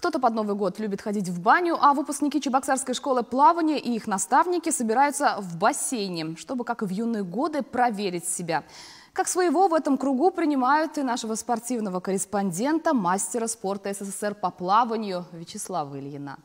Кто-то под Новый год любит ходить в баню, а выпускники Чебоксарской школы плавания и их наставники собираются в бассейне, чтобы, как и в юные годы, проверить себя. Как своего в этом кругу принимают и нашего спортивного корреспондента, мастера спорта СССР по плаванию Вячеслава Ильина.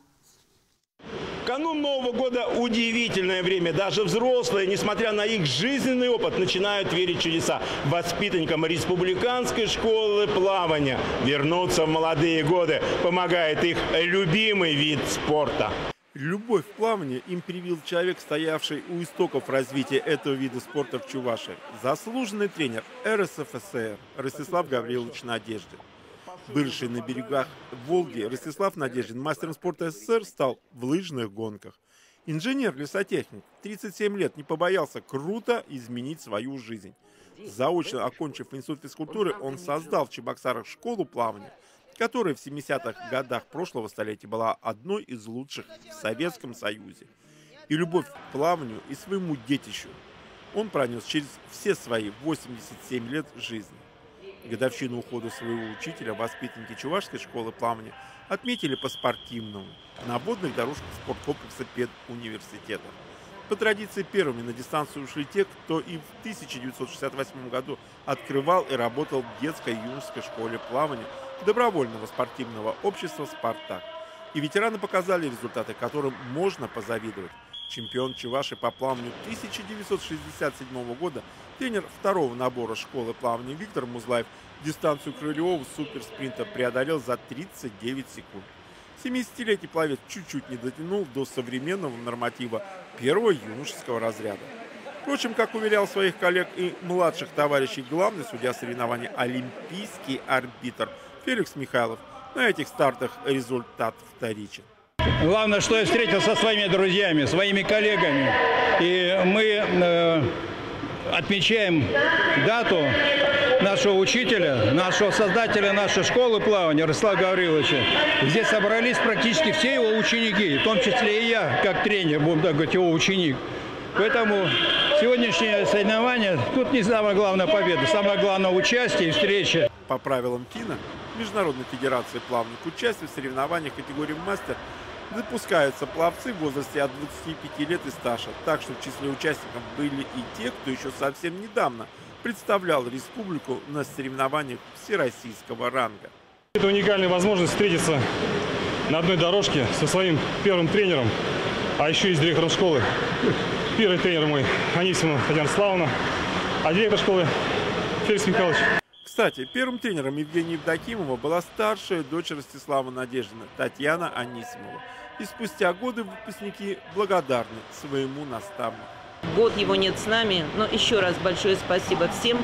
Канун Нового года – удивительное время. Даже взрослые, несмотря на их жизненный опыт, начинают верить в чудеса. Воспитанникам республиканской школы плавания вернуться в молодые годы помогает их любимый вид спорта. Любовь к плаванию им привил человек, стоявший у истоков развития этого вида спорта в Чувашии. Заслуженный тренер РСФСР Ростислав Гаврилович Надеждин. Выросший на берегах Волги, Ростислав Надеждин мастером спорта СССР стал в лыжных гонках. Инженер-лесотехник, 37 лет, не побоялся круто изменить свою жизнь. Заочно окончив институт физкультуры, он создал в Чебоксарах школу плавания, которая в 70-х годах прошлого столетия была одной из лучших в Советском Союзе. И любовь к плаванию и своему детищу он пронес через все свои 87 лет жизни. Годовщину ухода своего учителя воспитанники Чувашской школы плавания отметили по-спортивному на водных дорожках спорткомплекса педуниверситета. По традиции первыми на дистанцию ушли те, кто и в 1968 году открывал и работал в детской и юношеской школе плавания добровольного спортивного общества «Спартак». И ветераны показали результаты, которым можно позавидовать. Чемпион Чувашии по плаванию 1967 года, тренер второго набора школы плавания Виктор Музлаев дистанцию крыльевого суперспринта преодолел за 39 секунд. 70-летний пловец чуть-чуть не дотянул до современного норматива первого юношеского разряда. Впрочем, как уверял своих коллег и младших товарищей главный судья соревнований олимпийский арбитр Феликс Михайлов, на этих стартах результат вторичен. Главное, что я встретился со своими друзьями, своими коллегами. И мы отмечаем дату нашего учителя, нашего создателя нашей школы плавания Ростислава Гавриловича. Здесь собрались практически все его ученики, в том числе и я, как тренер, будем так говорить, его ученик. Поэтому сегодняшнее соревнование, тут не самая главная победа, самое главное участие и встреча. По правилам ФИНа, Международной Федерации плавания, к участию в соревнованиях категории мастер допускаются пловцы в возрасте от 25 лет и старше. Так что в числе участников были и те, кто еще совсем недавно представлял республику на соревнованиях всероссийского ранга. Это уникальная возможность встретиться на одной дорожке со своим первым тренером, а еще и с директором школы. Первый тренер мой Анисимова Татьяна Славовна, а директор школы Феликс Михайлович. Кстати, первым тренером Евгения Евдокимова была старшая дочь Ростислава Надеждина, Татьяна Анисимова. И спустя годы выпускники благодарны своему наставнику. Год его нет с нами, но еще раз большое спасибо всем,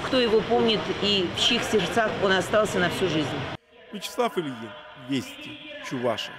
кто его помнит и в чьих сердцах он остался на всю жизнь. Вячеслав Ильин, Вести, Чувашия.